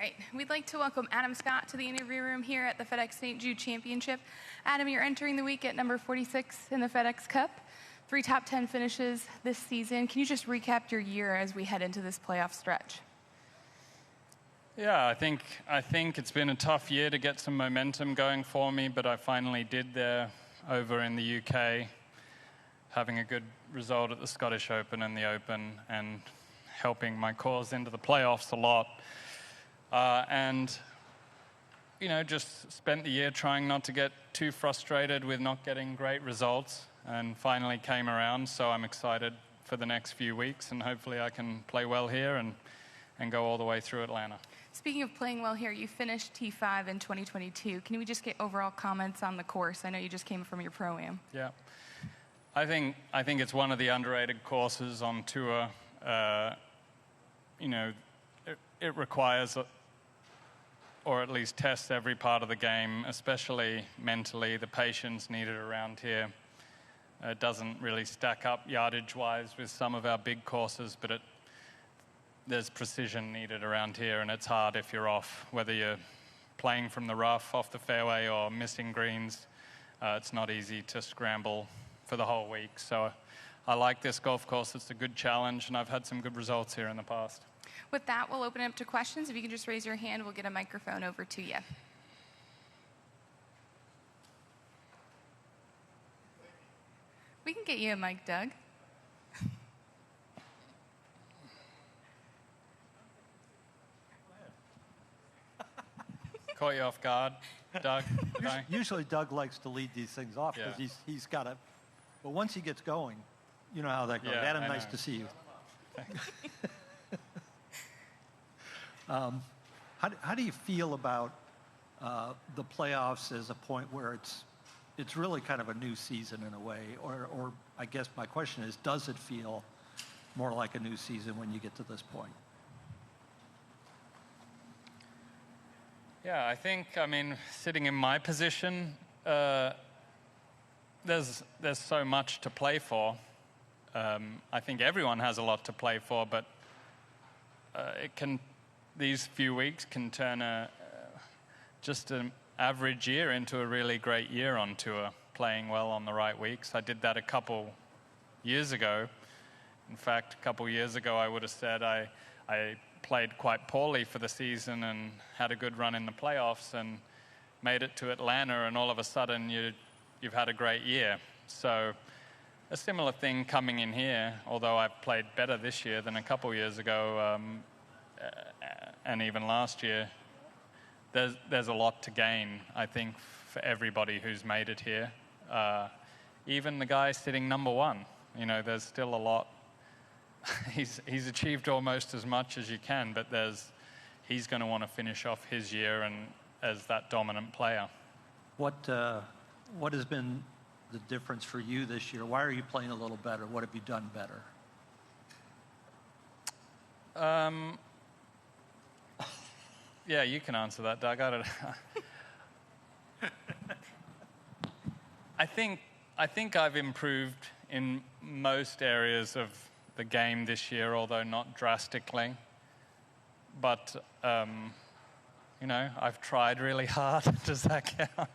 right, we'd like to welcome Adam Scott to the interview room here at the Fedex St. Jude Championship. Adam, you're entering the week at number 46 in the Fedex Cup. 3 top 10 finishes this season. Can you just recap your year as we head into this playoff stretch? Yeah, I think it's been a tough year to get some momentum going for me, but I finally did there over in the UK, having a good result at the Scottish Open and the Open, and helping my cause into the playoffs a lot. And, you know, just spent the year trying not to get too frustrated with not getting great results, and finally came around. So I'm excited for the next few weeks, and hopefully I can play well here and go all the way through Atlanta. Speaking of playing well here, you finished T5 in 2022. Can we just get overall comments on the course? I know you just came from your Pro-Am. Yeah. I think it's one of the underrated courses on tour. You know, it requires, or at least tests every part of the game, especially mentally. The patience needed around here. It doesn't really stack up yardage-wise with some of our big courses, but there's precision needed around here, and it's hard if you're off, whether you're playing from the rough, off the fairway, or missing greens. It's not easy to scramble for the whole week. So I like this golf course. It's a good challenge, and I've had some good results here in the past. With that, we'll open it up to questions. If you can just raise your hand, we'll get a microphone over to you. We can get you a mic, Doug. Caught you off guard, Doug. Usually Doug likes to lead these things off because he's got a... But once he gets going, you know how that goes. Yeah, Adam, nice to see you. How do you feel about the playoffs as a point where it's really kind of a new season in a way? Or I guess my question is, does it feel more like a new season when you get to this point? Yeah, I mean, sitting in my position, there's so much to play for. I think everyone has a lot to play for, but these few weeks can turn just an average year into a really great year on tour, playing well on the right weeks. I did that a couple years ago. In fact, a couple years ago, I would have said I played quite poorly for the season and had a good run in the playoffs and made it to Atlanta, and all of a sudden you've had a great year. So a similar thing coming in here, although I've played better this year than a couple years ago, and even last year, there's a lot to gain, I think, for everybody who's made it here. Even the guy sitting number 1, you know, there's still a lot. He's achieved almost as much as you can, but he's going to want to finish off his year and as that dominant player. What has been the difference for you this year? Why are you playing a little better? What have you done better? Yeah, you can answer that, Doug. I don't know. I think I've improved in most areas of the game this year, although not drastically. But you know, I've tried really hard. Does that count?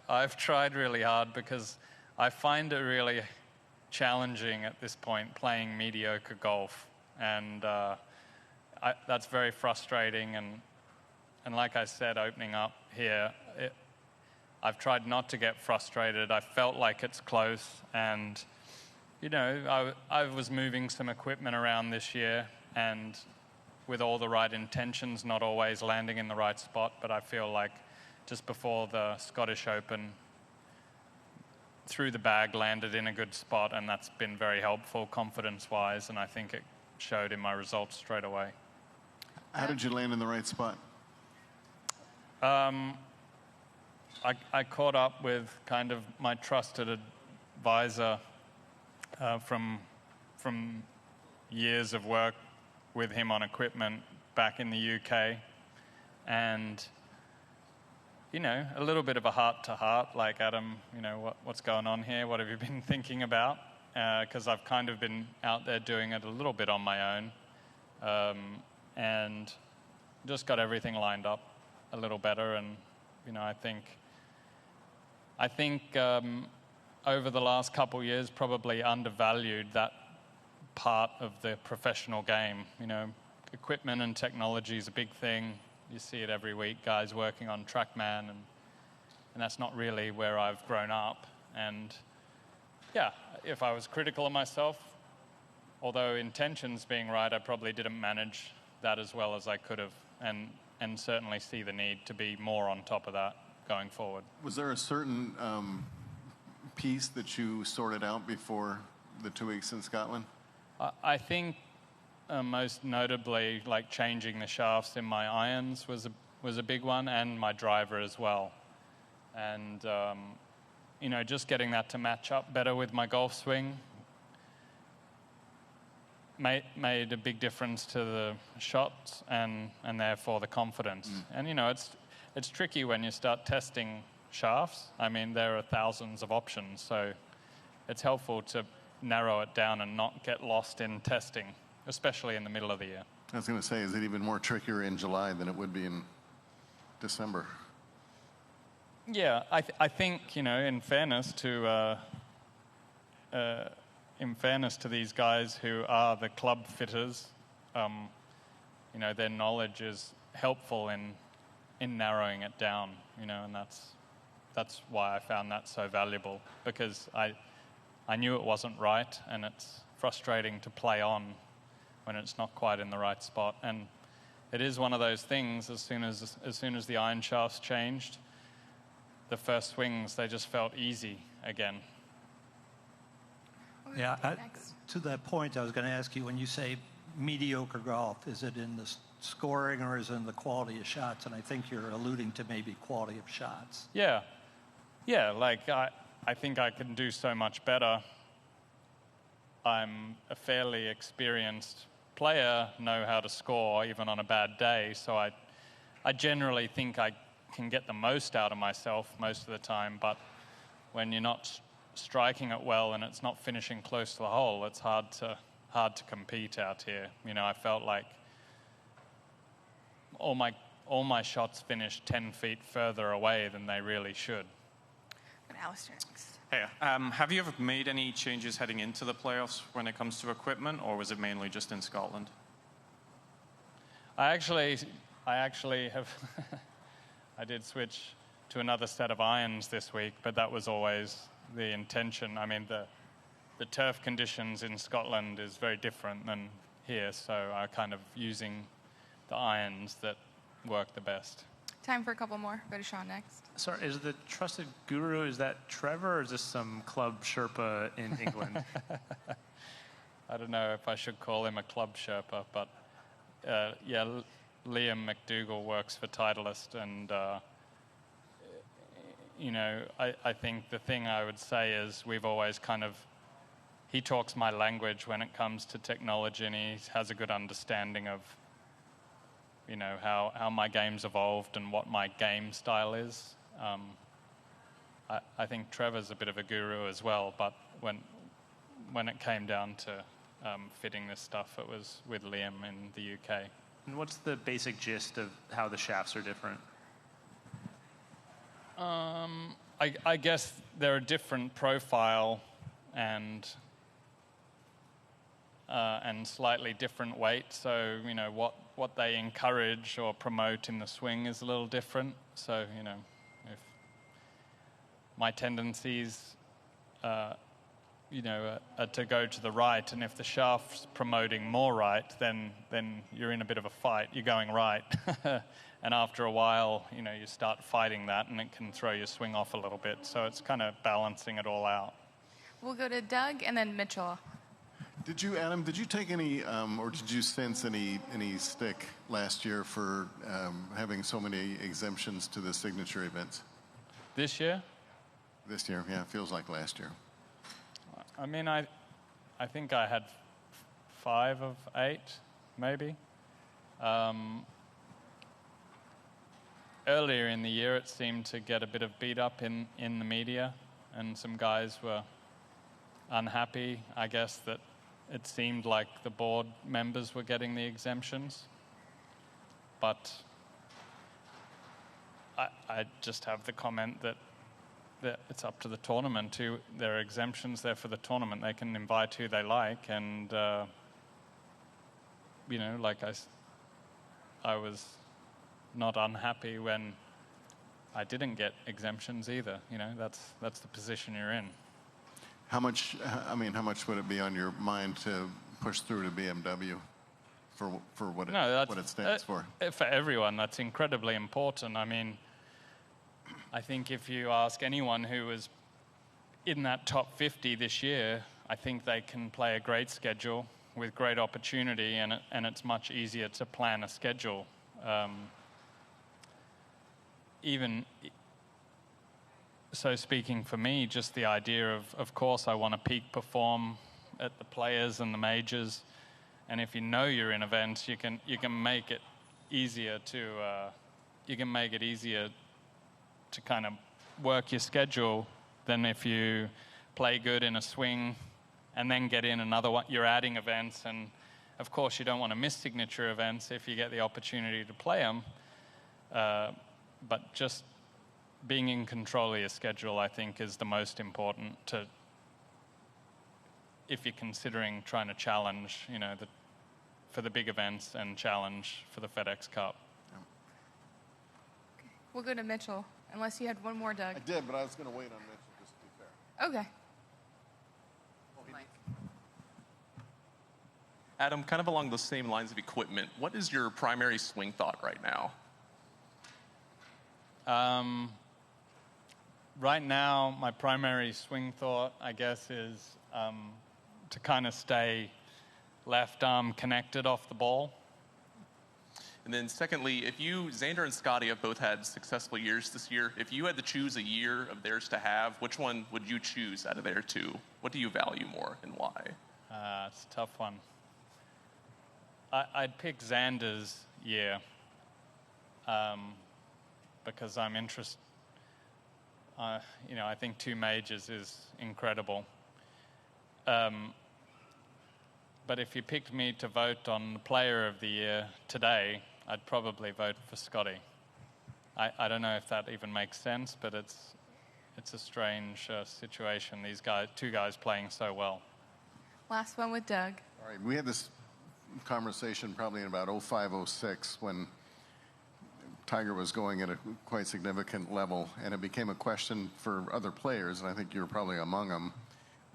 I've tried really hard because I find it really challenging at this point playing mediocre golf, and that's very frustrating. And like I said, opening up here, I've tried not to get frustrated. I felt like it's close, and you know, I was moving some equipment around this year, and with all the right intentions, not always landing in the right spot. But I feel like just before the Scottish Open, through the bag, landed in a good spot, and that's been very helpful confidence-wise, and I think it showed in my results straight away. How did you land in the right spot? I caught up with kind of my trusted advisor from years of work with him on equipment back in the UK, and you know, a little bit of a heart-to-heart, like, Adam, you know, what's going on here? What have you been thinking about? Because I've kind of been out there doing it a little bit on my own, and just got everything lined up a little better, and you know, I think over the last couple years probably undervalued that part of the professional game. You know, equipment and technology is a big thing. You see it every week, guys working on TrackMan, and that's not really where I've grown up. And yeah, if I was critical of myself, although intentions being right, I probably didn't manage that as well as I could have, and certainly see the need to be more on top of that going forward. Was there a certain piece that you sorted out before the 2 weeks in Scotland? I think most notably, like changing the shafts in my irons was a big one, and my driver as well. And you know, just getting that to match up better with my golf swing made a big difference to the shots and therefore the confidence. And you know, it's tricky when you start testing shafts. I mean, there are thousands of options, so it's helpful to narrow it down and not get lost in testing, especially in the middle of the year. I was going to say, is it even more trickier in July than it would be in December? Yeah, I think, you know, in fairness to these guys who are the club fitters, you know, their knowledge is helpful in narrowing it down, you know, and that's why I found that so valuable, because I knew it wasn't right, and it's frustrating to play on when it's not quite in the right spot. And it is one of those things, as soon as the iron shafts changed, the first swings, they just felt easy again. Yeah, to that point, I was going to ask you, when you say mediocre golf, is it in the scoring or is it in the quality of shots? And I think you're alluding to maybe quality of shots. Yeah, like I think I can do so much better. I'm a fairly experienced player, know how to score even on a bad day, so I generally think I can get the most out of myself most of the time, but when you're not striking it well and it's not finishing close to the hole, it's hard to compete out here. You know, I felt like all my shots finished 10 feet further away than they really should. And Alistair next. Hey, have you ever made any changes heading into the playoffs when it comes to equipment, or was it mainly just in Scotland? I actually have. I did switch to another set of irons this week, but that was always the intention. I mean, the turf conditions in Scotland is very different than here, so I'm kind of using the irons that work the best. Time for a couple more. Go to Sean next. Sorry, is the trusted guru, is that Trevor, or is this some club Sherpa in England? I don't know if I should call him a club Sherpa, but yeah, Liam McDougall works for Titleist, and you know, I think the thing I would say is we've always he talks my language when it comes to technology, and he has a good understanding of, you know, how my game's evolved and what my game style is. I think Trevor's a bit of a guru as well, but when it came down to fitting this stuff, it was with Liam in the UK. And what's the basic gist of how the shafts are different? I guess they're a different profile and slightly different weight. So, you know, what they encourage or promote in the swing is a little different. So, you know, if my tendencies, you know, are to go to the right, and if the shaft's promoting more right, then you're in a bit of a fight. You're going right. And after a while, you know, you start fighting that, and it can throw your swing off a little bit. So it's kind of balancing it all out. We'll go to Doug and then Mitchell. Did you, Adam, did you take any, or did you sense any stick last year for having so many exemptions to the signature events? This year? This year, yeah, it feels like last year. I mean, I think I had 5 of 8, maybe. Earlier in the year, it seemed to get a bit of beat up in the media, and some guys were unhappy, I guess, that it seemed like the board members were getting the exemptions. but I just have the comment that it's up to the tournament. There are exemptions there for the tournament. They can invite who they like, and you know, like I was not unhappy when I didn't get exemptions either. You know, that's the position you're in. How much? I mean, how much would it be on your mind to push through to BMW for what it stands for? For everyone, that's incredibly important. I mean, I think if you ask anyone who was in that top 50 this year, I think they can play a great schedule with great opportunity, and it's much easier to plan a schedule. Even so, speaking for me, just the idea of course, I want to peak perform at the Players and the Majors, and if you know you're in events, you can make it easier to kind of work your schedule than if you play good in a swing and then get in another one. You're adding events, and of course you don't want to miss signature events if you get the opportunity to play them. But just being in control of your schedule, I think, is the most important if you're considering trying to challenge, you know, for the big events and challenge for the FedEx Cup. Okay. We'll go to Mitchell, unless you had one more, Doug. I did, but I was going to wait on Mitchell, just to be fair. Okay. Adam, kind of along the same lines of equipment, what is your primary swing thought right now? Right now, my primary swing thought, I guess, is to kind of stay left arm connected off the ball. And then secondly, Xander and Scotty have both had successful years this year. If you had to choose a year of theirs to have, which one would you choose out of their two? What do you value more and why? It's a tough one. I'd pick Xander's year because I'm interested. You know, I think 2 majors is incredible. But if you picked me to vote on the Player of the Year today, I'd probably vote for Scotty. I don't know if that even makes sense, but it's a strange situation. These two guys playing so well. Last one with Doug. All right, we had this conversation probably in about 05, 06 when Tiger was going at a quite significant level, and it became a question for other players, and I think you're probably among them,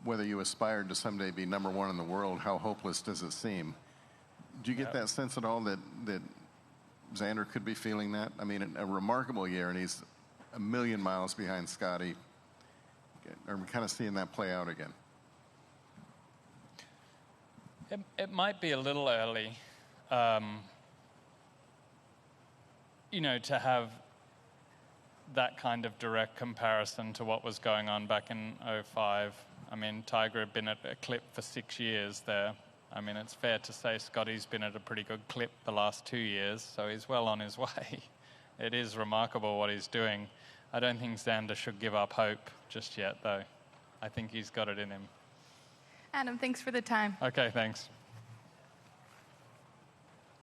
whether you aspired to someday be #1 in the world. How hopeless does it seem? Do you get that sense at all that Xander could be feeling that? I mean, a remarkable year, and he's a million miles behind Scotty. Are we kind of seeing that play out again? It might be a little early, you know, to have that kind of direct comparison to what was going on back in 05. I mean, Tiger had been at a clip for 6 years there. I mean, it's fair to say Scotty's been at a pretty good clip the last 2 years, so he's well on his way. It is remarkable what he's doing. I don't think Xander should give up hope just yet, though. I think he's got it in him. Adam, thanks for the time. Okay, thanks.